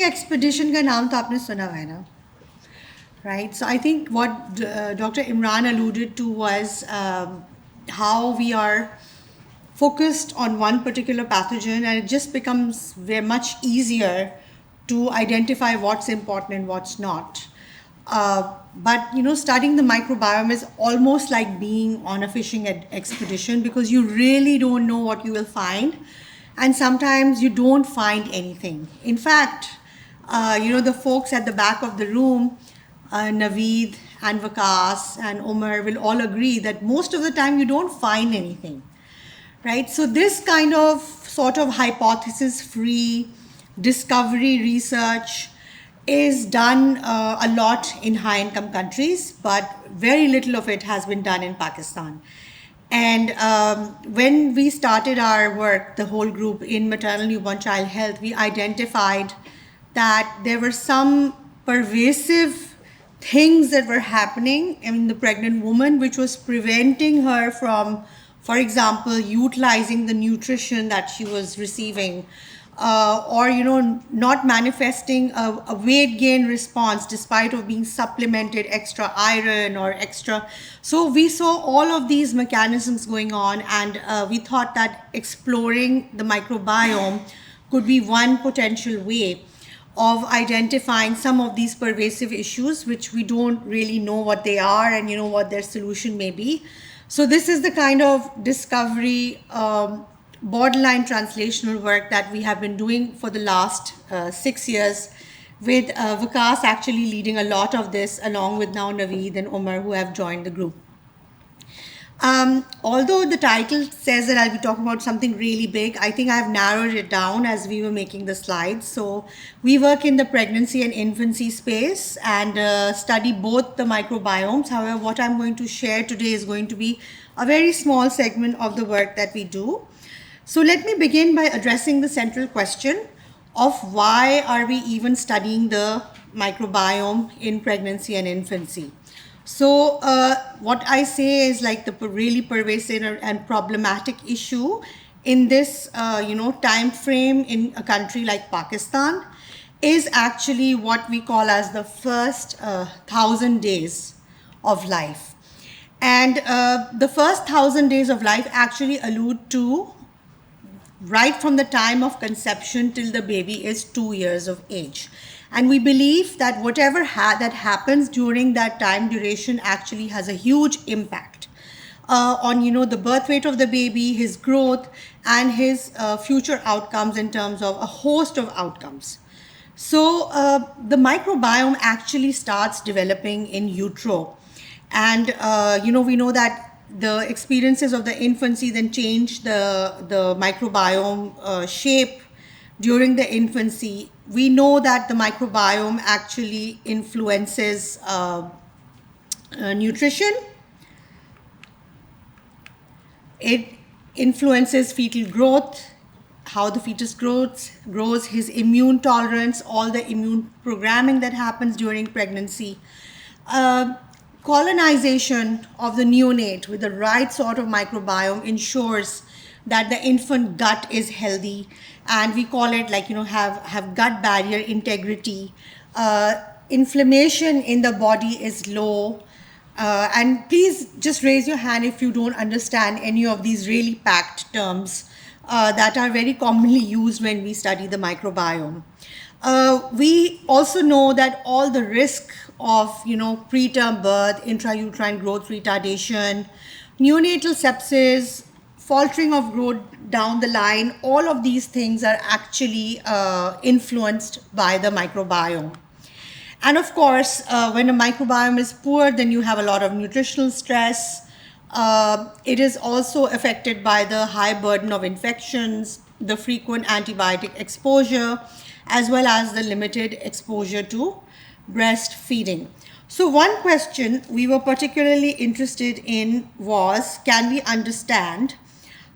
expedition का नाम तो आपने सुना हुआ है ना, right? So I think what Dr. Imran alluded to was how we are focused on one particular pathogen, and it just becomes very much easier to identify what's important and what's not. But studying the microbiome is almost like being on a fishing expedition, because you really don't know what you will find, and sometimes you don't find anything. In fact, the folks at the back of the room, Naveed and Vikas and Umar, will all agree that most of the time you don't find anything, right? So this kind of sort of hypothesis-free discovery research is done a lot in high-income countries, but very little of it has been done in Pakistan. And when we started our work, the whole group in maternal newborn child health, we identified that there were some pervasive things that were happening in the pregnant woman, which was preventing her from, for example, utilizing the nutrition that she was receiving, or not manifesting a weight gain response despite of being supplemented extra iron or extra. So we saw all of these mechanisms going on, and we thought that exploring the microbiome could be one potential way of identifying some of these pervasive issues, which we don't really know what they are and what their solution may be. So this is the kind of discovery, borderline translational work that we have been doing for the last 6 years, with Vikas actually leading a lot of this, along with now Naveed and Umar, who have joined the group. Although the title says that I'll be talking about something really big, I think I've narrowed it down as we were making the slides. So we work in the pregnancy and infancy space and study both the microbiomes. However, what I'm going to share today is going to be a very small segment of the work that we do. So let me begin by addressing the central question of why are we even studying the microbiome in pregnancy and infancy. So what I say is like the really pervasive and problematic issue in this time frame in a country like Pakistan is actually what we call as the first 1,000 days of life. And the first 1,000 days of life actually allude to right from the time of conception till the baby is 2 years of age. And we believe that whatever that happens during that time duration actually has a huge impact on the birth weight of the baby, his growth, and his future outcomes in terms of a host of outcomes. So the microbiome actually starts developing in utero. And we know that the experiences of the infancy then change the microbiome shape during the infancy. We know that the microbiome actually influences nutrition. It influences fetal growth, how the fetus grows, his immune tolerance, all the immune programming that happens during pregnancy. Colonization of the neonate with the right sort of microbiome ensures that the infant gut is healthy, and we call it have gut barrier integrity. Inflammation in the body is low. And please just raise your hand if you don't understand any of these really packed terms that are very commonly used when we study the microbiome. We also know that all the risk of preterm birth, intrauterine growth retardation, neonatal sepsis, faltering of growth down the line, all of these things are actually influenced by the microbiome. And of course, when a microbiome is poor, then you have a lot of nutritional stress. It is also affected by the high burden of infections, the frequent antibiotic exposure, as well as the limited exposure to breastfeeding. So one question we were particularly interested in was, can we understand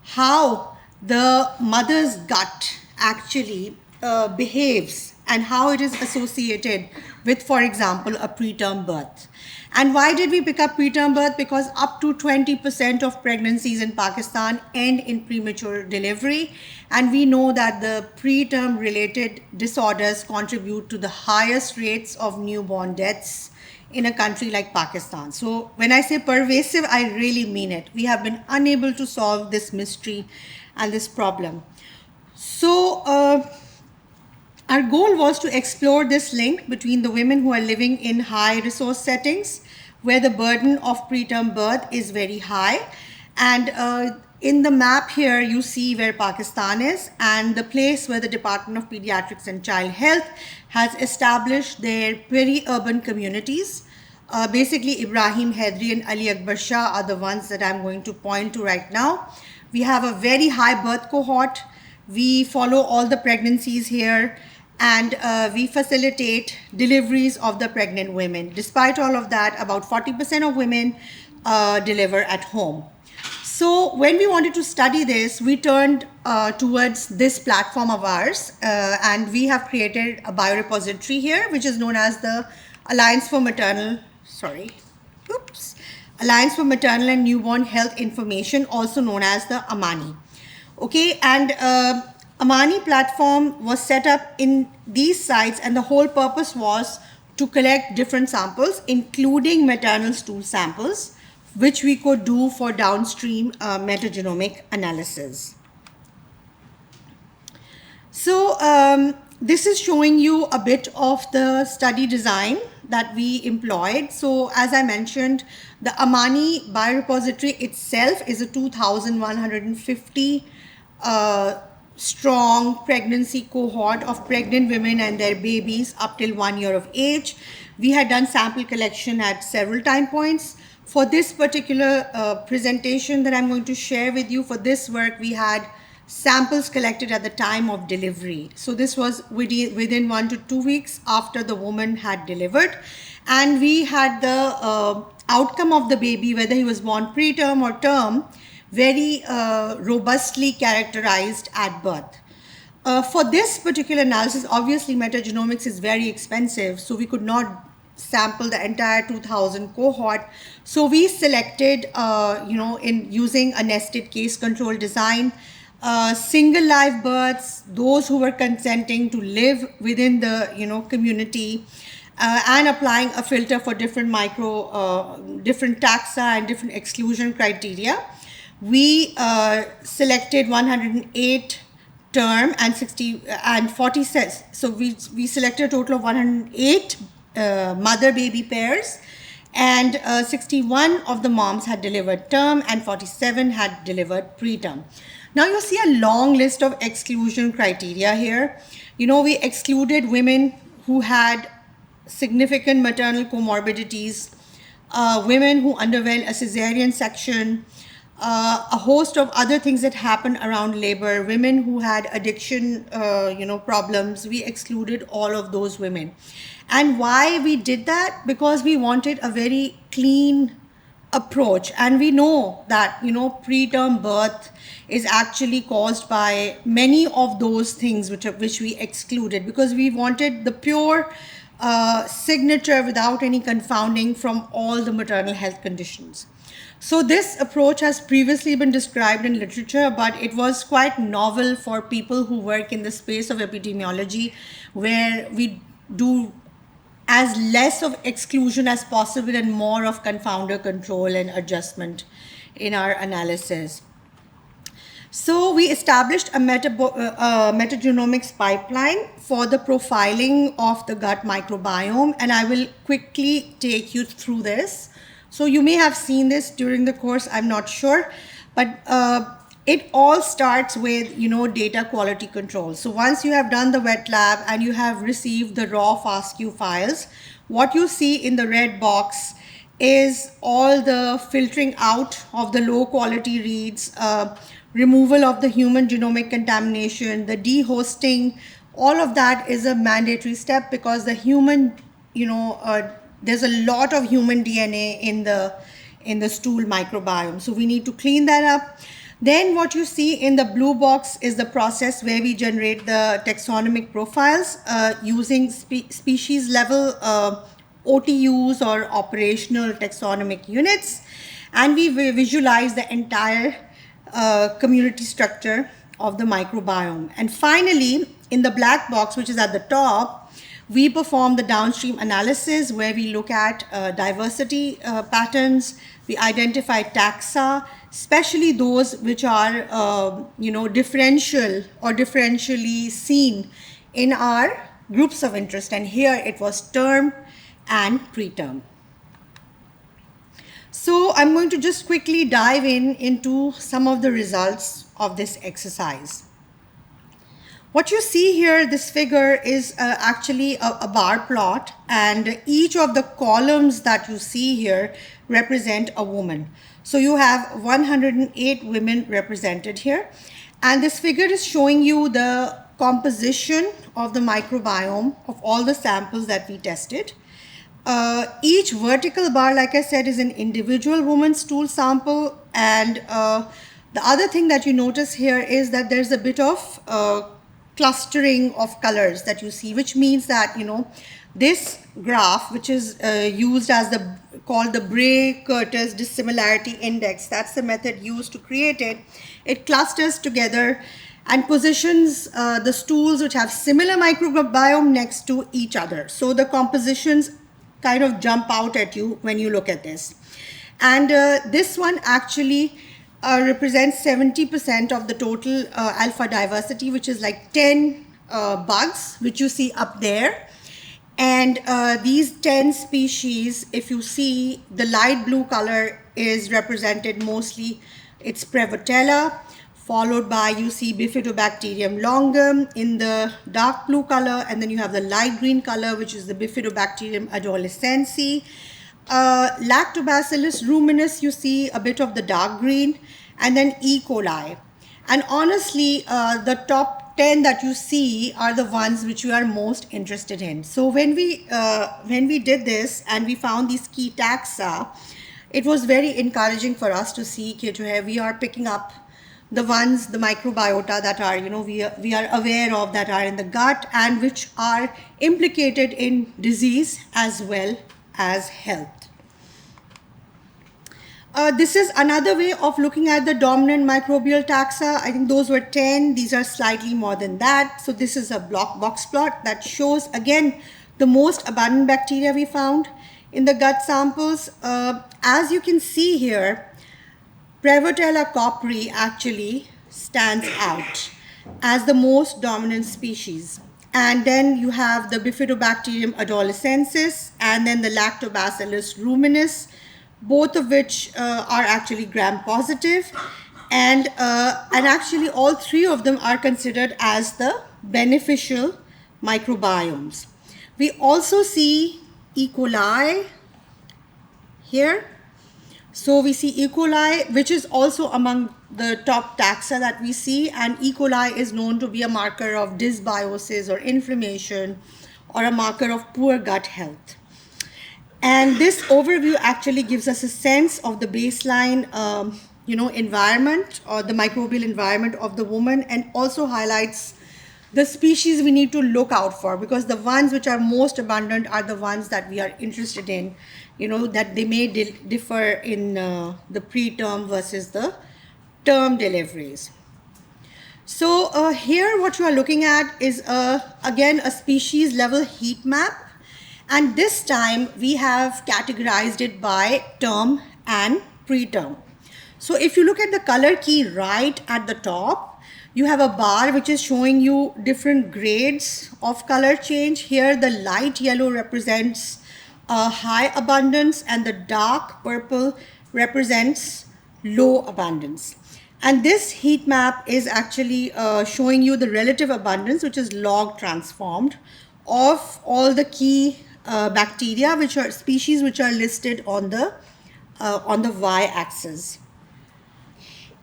how the mother's gut actually behaves and how it is associated with, for example, a preterm birth. And why did we pick up preterm birth? Because up to 20% of pregnancies in Pakistan end in premature delivery. And we know that the preterm related disorders contribute to the highest rates of newborn deaths in a country like Pakistan. So when I say pervasive, I really mean it. We have been unable to solve this mystery and this problem. So our goal was to explore this link between the women who are living in high resource settings where the burden of preterm birth is very high. And in the map here, you see where Pakistan is and the place where the Department of Pediatrics and Child Health has established their peri-urban communities. Basically, Ibrahim Hedri and Ali Akbar Shah are the ones that I'm going to point to right now. We have a very high birth cohort. We follow all the pregnancies here, and we facilitate deliveries of the pregnant women. Despite all of that, about 40% of women deliver at home. So when we wanted to study this, we turned towards this platform of ours, and we have created a biorepository here, which is known as the Alliance for Maternal and Newborn Health Information, also known as the Amani. Okay, and Amani platform was set up in these sites, and the whole purpose was to collect different samples, including maternal stool samples, which we could do for downstream metagenomic analysis. So this is showing you a bit of the study design that we employed. So as I mentioned, the Amani biorepository itself is a 2,150 strong pregnancy cohort of pregnant women and their babies up till 1 year of age. We had done sample collection at several time points. For this particular presentation that I'm going to share with you, for this work, we had samples collected at the time of delivery. So this was within 1 to 2 weeks after the woman had delivered. And we had the outcome of the baby, whether he was born preterm or term, very robustly characterized at birth. For this particular analysis, obviously metagenomics is very expensive, so we could not sample the entire 2000 cohort. So we selected, in using a nested case control design, single live births, those who were consenting to live within the community, and applying a filter for different different taxa and different exclusion criteria. We selected 108 term and 60 and 40 sets. So we selected a total of 108 mother baby pairs, and 61 of the moms had delivered term and 47 had delivered preterm. Now you see a long list of exclusion criteria here. We excluded women who had significant maternal comorbidities, women who underwent a cesarean section, a host of other things that happen around labor, women who had addiction, problems. We excluded all of those women. And why we did that? Because we wanted a very clean approach. And we know that, preterm birth is actually caused by many of those things which we excluded, because we wanted the pure signature without any confounding from all the maternal health conditions. So this approach has previously been described in literature, but it was quite novel for people who work in the space of epidemiology, where we do as less of exclusion as possible and more of confounder control and adjustment in our analysis. So we established a metagenomics pipeline for the profiling of the gut microbiome, and I will quickly take you through this. So you may have seen this during the course, I'm not sure, but it all starts with, data quality control. So once you have done the wet lab and you have received the raw FASTQ files, what you see in the red box is all the filtering out of the low quality reads, removal of the human genomic contamination, the dehosting. All of that is a mandatory step because the human, there's a lot of human DNA in the stool microbiome. So we need to clean that up. Then what you see in the blue box is the process where we generate the taxonomic profiles using species level OTUs or operational taxonomic units. And we visualize the entire community structure of the microbiome. And finally, in the black box, which is at the top, we perform the downstream analysis where we look at diversity patterns, we identify taxa, especially those which are, differential or differentially seen in our groups of interest. And here it was term and preterm. So I'm going to just quickly dive into some of the results of this exercise. What you see here, this figure is actually a bar plot, and each of the columns that you see here represent a woman. So you have 108 women represented here, and this figure is showing you the composition of the microbiome of all the samples that we tested. Each vertical bar, like I said, is an individual woman's stool sample, and the other thing that you notice here is that there's a bit of clustering of colors that you see, which means that, this graph, which is used as called the Bray-Curtis dissimilarity index, that's the method used to create it. It clusters together and positions the stools which have similar microbiome next to each other. So the compositions kind of jump out at you when you look at this. And this one actually represents 70% of the total alpha diversity, which is like 10 bugs, which you see up there. And these 10 species, if you see, the light blue color is represented mostly, it's Prevotella, followed by, you see, Bifidobacterium longum in the dark blue color, and then you have the light green color, which is the Bifidobacterium adolescensi. Lactobacillus ruminus, you see a bit of the dark green, and then E. coli. And honestly, the top 10 that you see are the ones which you are most interested in. So when we did this and we found these key taxa, it was very encouraging for us to see we are picking up the ones, the microbiota that are, we are aware of, that are in the gut and which are implicated in disease as well as health. This is another way of looking at the dominant microbial taxa. I think those were 10. These are slightly more than that. So this is a box plot that shows, again, the most abundant bacteria we found in the gut samples. As you can see here, Prevotella copri actually stands out as the most dominant species. And then you have the Bifidobacterium adolescensis and then the Lactobacillus ruminus, both of which are actually gram-positive. And actually all three of them are considered as the beneficial microbiomes. We also see E. coli here. So we see E. coli, which is also among the top taxa that we see, and E. coli is known to be a marker of dysbiosis or inflammation or a marker of poor gut health. And this overview actually gives us a sense of the baseline, environment or the microbial environment of the woman, and also highlights the species we need to look out for, because the ones which are most abundant are the ones that we are interested in, that they may differ in the preterm versus the term deliveries. So here what you are looking at is, again, a species level heat map. And this time we have categorized it by term and preterm. So if you look at the color key right at the top, you have a bar which is showing you different grades of color change. Here the light yellow represents high abundance and the dark purple represents low abundance. And this heat map is actually showing you the relative abundance, which is log transformed, of all the key bacteria, which are species which are listed on the y-axis.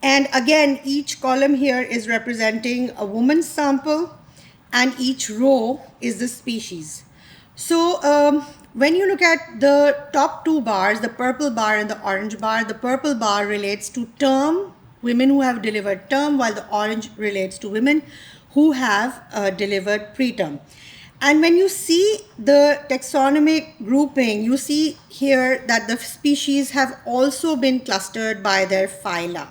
And again, each column here is representing a woman's sample, and each row is the species. So when you look at the top two bars, the purple bar and the orange bar, the purple bar relates to term women who have delivered term, while the orange relates to women who have delivered preterm. And when you see the taxonomic grouping, you see here that the species have also been clustered by their phyla.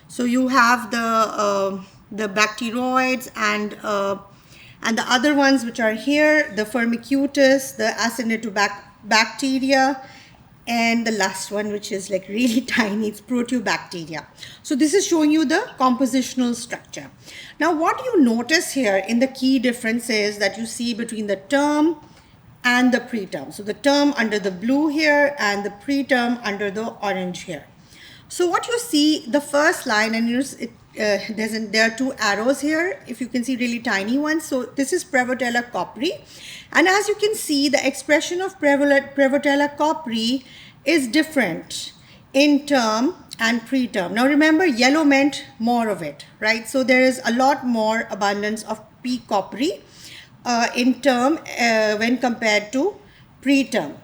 So you have the bacteroids and the other ones which are here, the Firmicutes, the Acinetobacteria, and the last one, which is like really tiny, it's Proteobacteria. So this is showing you the compositional structure. Now what you notice here in the key differences that you see between the term and the preterm. So the term under the blue here and the preterm under the orange here. So what you see, the first line, and there are two arrows here, if you can see, really tiny ones. So this is Prevotella copri. And as you can see, the expression of Prevotella copri is different in term and preterm. Now remember, yellow meant more of it, right? So there is a lot more abundance of P. copri in term when compared to preterm.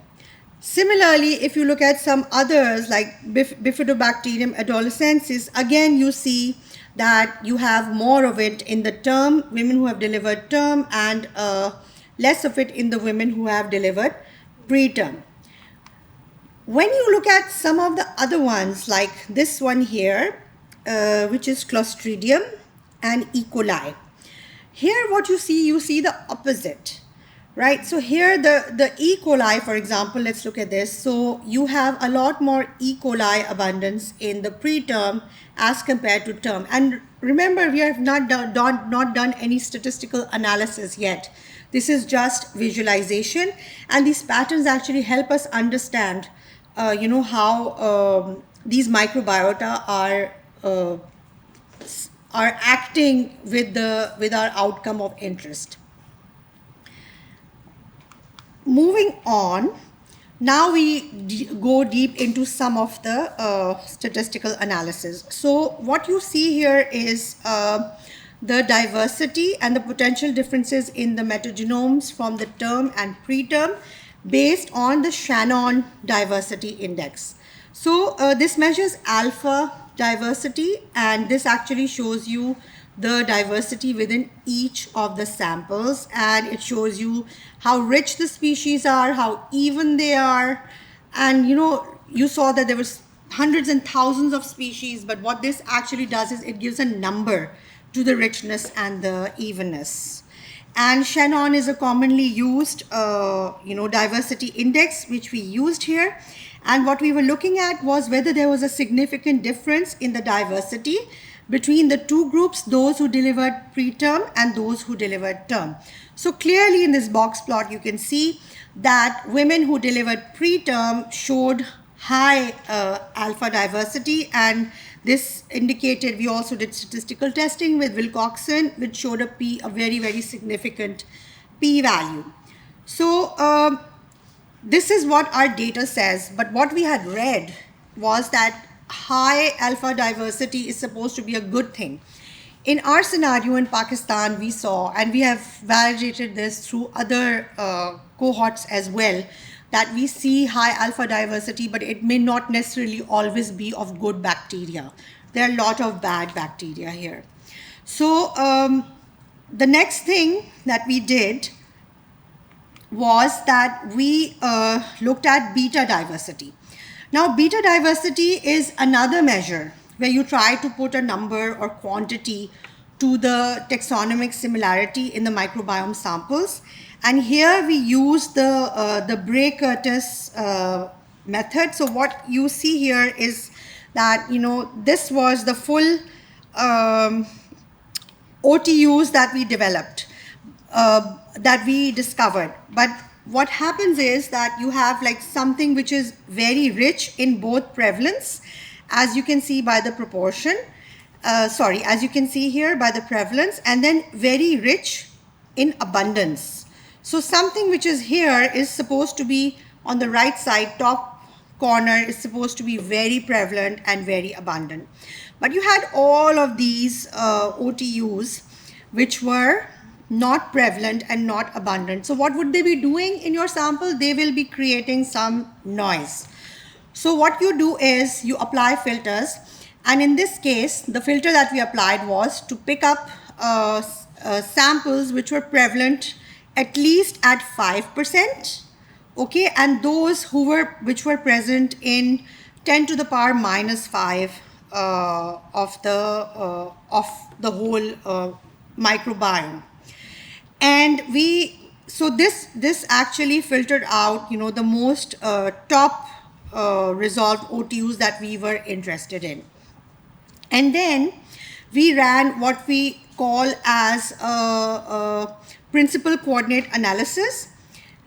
Similarly, if you look at some others like Bifidobacterium adolescensis, again you see that you have more of it in the term, women who have delivered term, and less of it in the women who have delivered preterm. When you look at some of the other ones, like this one here, which is Clostridium and E. coli, here what you see the opposite. Right, so here the E. coli, for example, let's look at this. So you have a lot more E. coli abundance in the preterm as compared to term. And remember, we have not done any statistical analysis yet. This is just visualization, and these patterns actually help us understand, how these microbiota are acting with our outcome of interest. Moving on, now we go deep into some of the statistical analysis. So what you see here is the diversity and the potential differences in the metagenomes from the term and preterm based on the Shannon diversity index. So this measures alpha diversity, and this actually shows you the diversity within each of the samples, and it shows you how rich the species are, how even they are. And you saw that there was hundreds and thousands of species, but what this actually does is it gives a number to the richness and the evenness. And Shannon is a commonly used diversity index which we used here, and what we were looking at was whether there was a significant difference in the diversity between the two groups, those who delivered preterm and those who delivered term. So clearly in this box plot, you can see that women who delivered preterm showed high alpha diversity, and this indicated, we also did statistical testing with Wilcoxon, which showed a very, very significant P value. So this is what our data says, but what we had read was that high alpha diversity is supposed to be a good thing. In our scenario in Pakistan, we saw, and we have validated this through other cohorts as well, that we see high alpha diversity, but it may not necessarily always be of good bacteria. There are a lot of bad bacteria here. So the next thing that we did was that we looked at beta diversity. Now, beta diversity is another measure where you try to put a number or quantity to the taxonomic similarity in the microbiome samples. And here we use the Bray-Curtis method. So what you see here is that, this was the full OTUs that we developed, that we discovered. But what happens is that you have like something which is very rich in both prevalence, as you can see by the proportion, as you can see here by the prevalence, and then very rich in abundance. So something which is here is supposed to be on the right side, top corner, is supposed to be very prevalent and very abundant. But you had all of these OTUs which were not prevalent and not abundant. So what would they be doing in your sample? They will be creating some noise. So what you do is you apply filters, And in this case, the filter that we applied was to pick up samples which were prevalent at least at 5%, okay, and those which were present in 10 to the power minus 5 of the whole microbiome. And this actually filtered out, the most top resolved OTUs that we were interested in. And then we ran what we call as a principal coordinate analysis,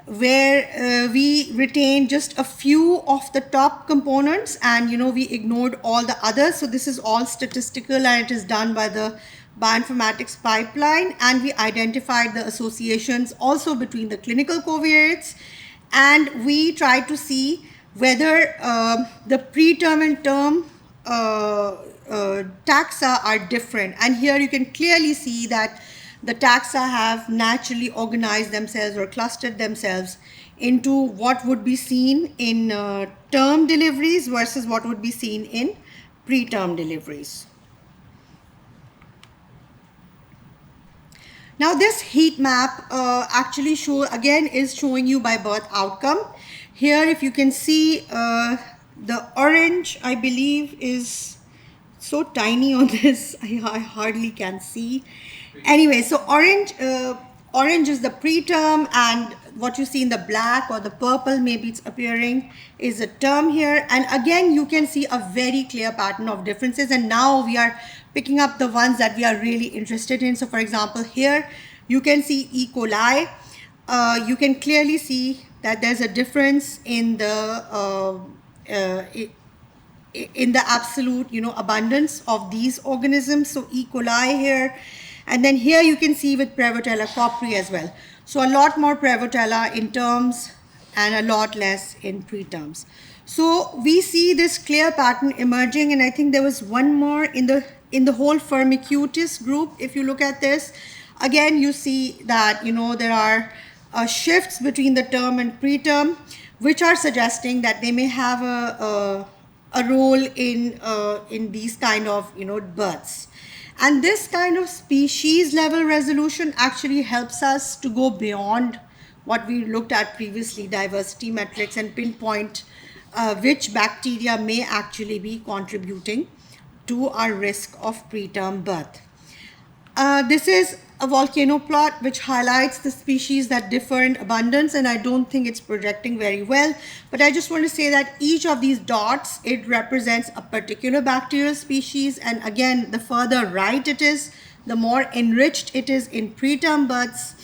where we retained just a few of the top components and we ignored all the others. So this is all statistical and it is done by the bioinformatics pipeline, and we identified the associations also between the clinical covariates, and we tried to see whether the preterm and term taxa are different. And here you can clearly see that the taxa have naturally organized themselves or clustered themselves into what would be seen in term deliveries versus what would be seen in preterm deliveries. Now this heat map actually is showing you by birth outcome. Here if you can see the orange, I believe, is so tiny on this, I hardly can see. Anyway, so orange is the preterm, and what you see in the black or the purple, maybe it's appearing, is a term here. And again, you can see a very clear pattern of differences. And now we are picking up the ones that we are really interested in. So for example, here you can see E. coli. You can clearly see that there's a difference in the absolute abundance of these organisms. So E. coli here, and then here you can see with Prevotella copri as well. So a lot more Prevotella in terms and a lot less in preterms. So we see this clear pattern emerging, and I think there was one more in the whole Firmicutes group. If you look at this, again you see that there are shifts between the term and preterm, which are suggesting that they may have a role in these kind of births. And this kind of species level resolution actually helps us to go beyond what we looked at previously, diversity metrics, and pinpoint which bacteria may actually be contributing to our risk of preterm birth. This is a volcano plot which highlights the species that differ in abundance, and I don't think it's projecting very well, but I just want to say that each of these dots, it represents a particular bacterial species, and again, the further right it is, the more enriched it is in preterm births,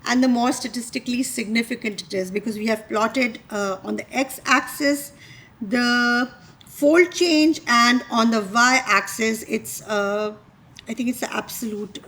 and the more statistically significant it is, because we have plotted on the x-axis the fold change, and on the y-axis it's I think it's the absolute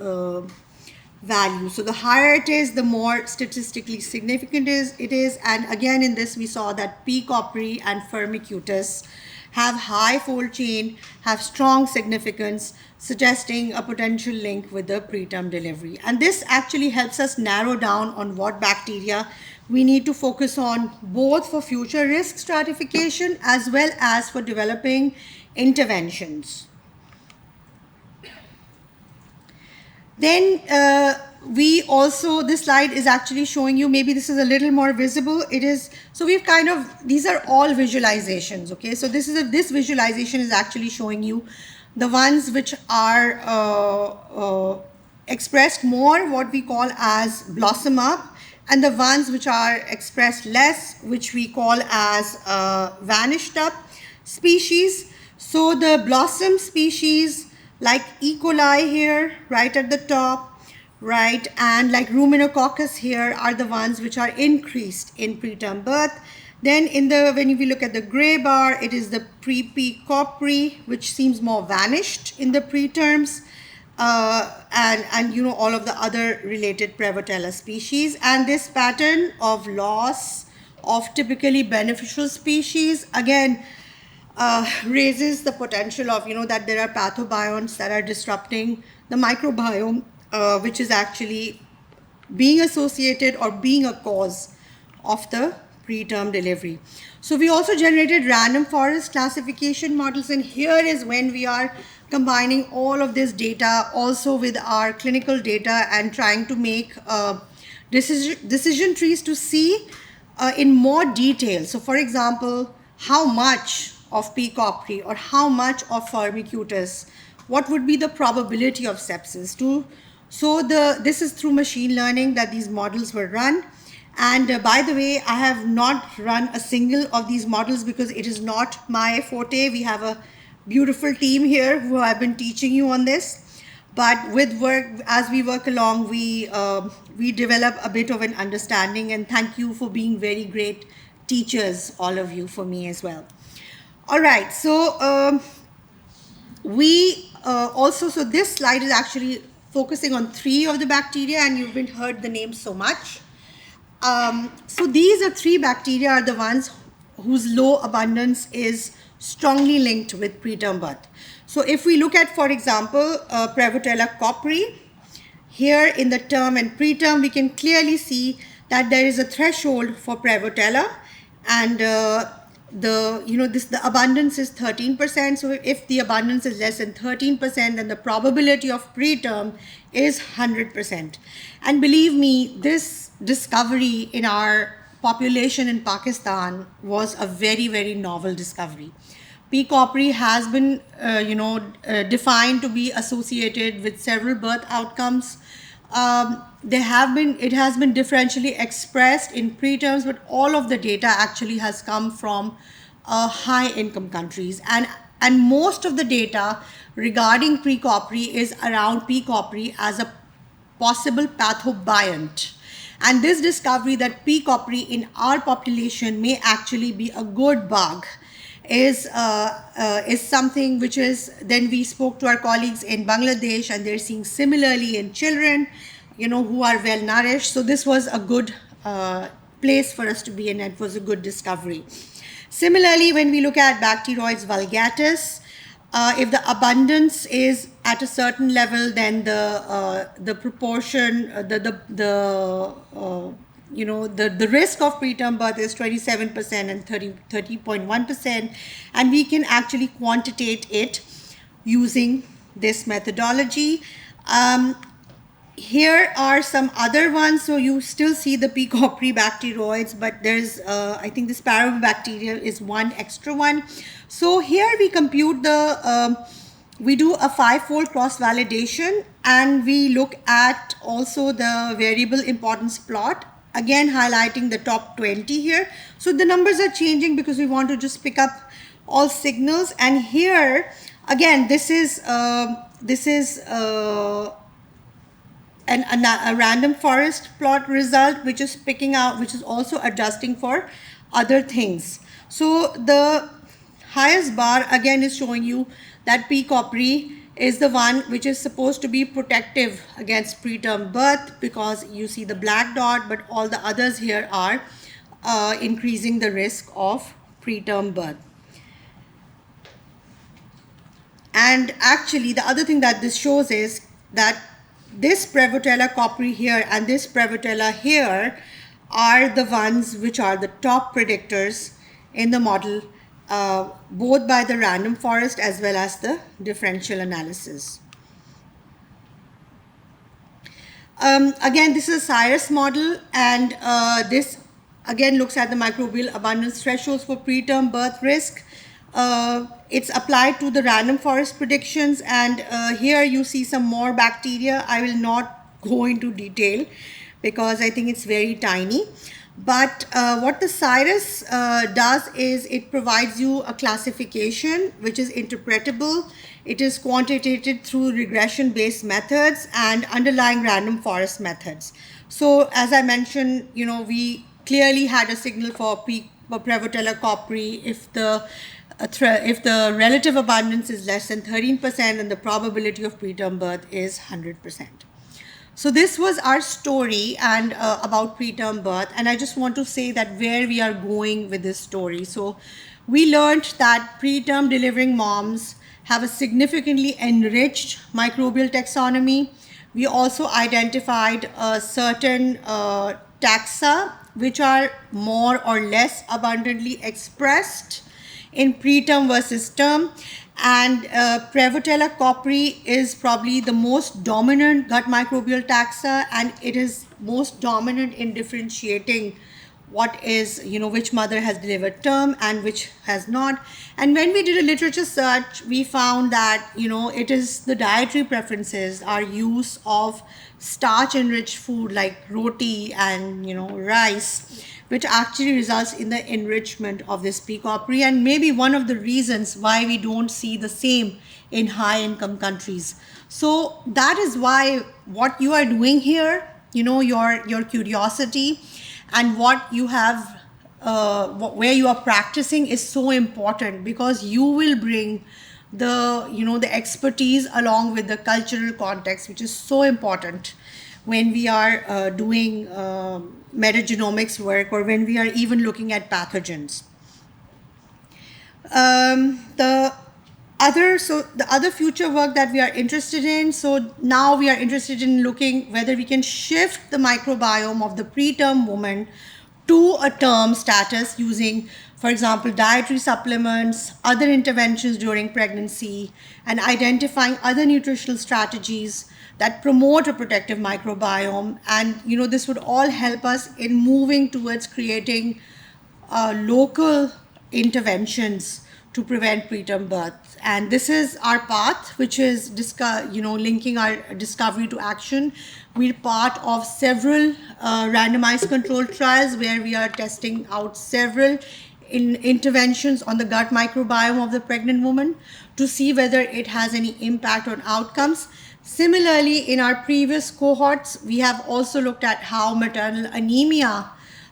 value. So the higher it is, the more statistically significant it is. And again, in this, we saw that P. copri and Firmicutes have high fold chain, have strong significance, suggesting a potential link with the preterm delivery. And this actually helps us narrow down on what bacteria we need to focus on, both for future risk stratification as well as for developing interventions. Then we also, this slide is actually showing you, maybe this is a little more visible. It is, so we've these are all visualizations, okay? So this visualization is actually showing you the ones which are expressed more, what we call as blossom up, and the ones which are expressed less, which we call as vanished up species. So the blossom species, like E. coli here, right at the top, right, and like Ruminococcus here, are the ones which are increased in preterm birth. Then when we look at the gray bar, it is the P. copri, which seems more vanished in the preterms, and all of the other related Prevotella species. And this pattern of loss of typically beneficial species, again, raises the potential of, that there are pathobionts that are disrupting the microbiome, which is actually being associated or being a cause of the preterm delivery. So we also generated random forest classification models, and here is when we are combining all of this data also with our clinical data and trying to make decision trees to see in more detail. So for example, how much of P. copri or how much of Firmicutes, what would be the probability of sepsis to. So this is through machine learning that these models were run. And by the way, I have not run a single of these models because it is not my forte. We have a beautiful team here who have been teaching you on this. But with work, as we work along, we develop a bit of an understanding. And thank you for being very great teachers, all of you, for me as well. All right, so we also, so this slide is actually focusing on 3 of the bacteria, and you've been heard the names so much. So these are 3 bacteria are the ones whose low abundance is strongly linked with preterm birth. So if we look at, for example, Prevotella copri, here in the term and preterm, we can clearly see that there is a threshold for Prevotella, and the abundance is 13%. So if the abundance is less than 13%, then the probability of preterm is 100%. And believe me, this discovery in our population in Pakistan was a very, very novel discovery. P. copri has been, defined to be associated with several birth outcomes. It has been differentially expressed in preterms, but all of the data actually has come from high-income countries, and most of the data regarding P. copri is around P. copri as a possible pathobiont. And this discovery that P. copri in our population may actually be a good bug is something which is, then we spoke to our colleagues in Bangladesh, and they're seeing similarly in children, who are well nourished. So this was a good place for us to be in, and it was a good discovery. Similarly, when we look at Bacteroides vulgatus, if the abundance is at a certain level, then the proportion, the risk of preterm birth is 27% and 30.1%, and we can actually quantitate it using this methodology. Here are some other ones. So you still see the P. copri bacteroids, but there's, I think this parabacteria is one extra one. So here we compute we do a 5-fold cross-validation, and we look at also the variable importance plot, again highlighting the top 20 here. So the numbers are changing because we want to just pick up all signals. And here, again, this is a random forest plot result, which is picking out, which is also adjusting for other things. So the highest bar again is showing you that P. copri is the one which is supposed to be protective against preterm birth, because you see the black dot, but all the others here are increasing the risk of preterm birth. And actually, the other thing that this shows is that this Prevotella copri here and this Prevotella here are the ones which are the top predictors in the model, both by the random forest as well as the differential analysis. Again, this is a CIRUS model, and this again looks at the microbial abundance thresholds for preterm birth risk. It's applied to the random forest predictions, and here you see some more bacteria. I will not go into detail because I think it's very tiny. But what the CIRUS does is it provides you a classification which is interpretable. It is quantitated through regression-based methods and underlying random forest methods. So as I mentioned, we clearly had a signal for Prevotella copri if the relative abundance is less than 13% and the probability of preterm birth is 100%. So this was our story and about preterm birth, and I just want to say that where we are going with this story. So we learned that preterm delivering moms have a significantly enriched microbial taxonomy. We also identified certain taxa which are more or less abundantly expressed in preterm versus term. And Prevotella copri is probably the most dominant gut microbial taxa, and it is most dominant in differentiating what is, which mother has delivered term and which has not. And when we did a literature search, we found that, it is the dietary preferences, our use of starch enriched food like roti and, rice, which actually results in the enrichment of this P. copri, and maybe one of the reasons why we don't see the same in high income countries. So that is why what you are doing here, your curiosity and what you have, where you are practicing is so important, because you will bring the expertise along with the cultural context, which is so important when we are doing metagenomics work, or when we are even looking at pathogens. The other future work that we are interested in, so now we are interested in looking whether we can shift the microbiome of the preterm woman to a term status using, for example, dietary supplements, other interventions during pregnancy, and identifying other nutritional strategies that promote a protective microbiome. And this would all help us in moving towards creating local interventions to prevent preterm birth. And this is our path, which is linking our discovery to action. We're part of several randomized controlled trials where we are testing out several interventions on the gut microbiome of the pregnant woman to see whether it has any impact on outcomes. Similarly, in our previous cohorts, we have also looked at how maternal anemia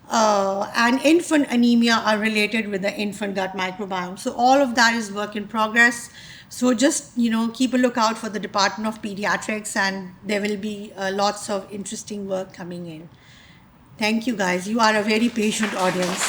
and infant anemia are related with the infant gut microbiome. So all of that is work in progress. So just, keep a lookout for the Department of Pediatrics, and there will be lots of interesting work coming in. Thank you, guys. You are a very patient audience.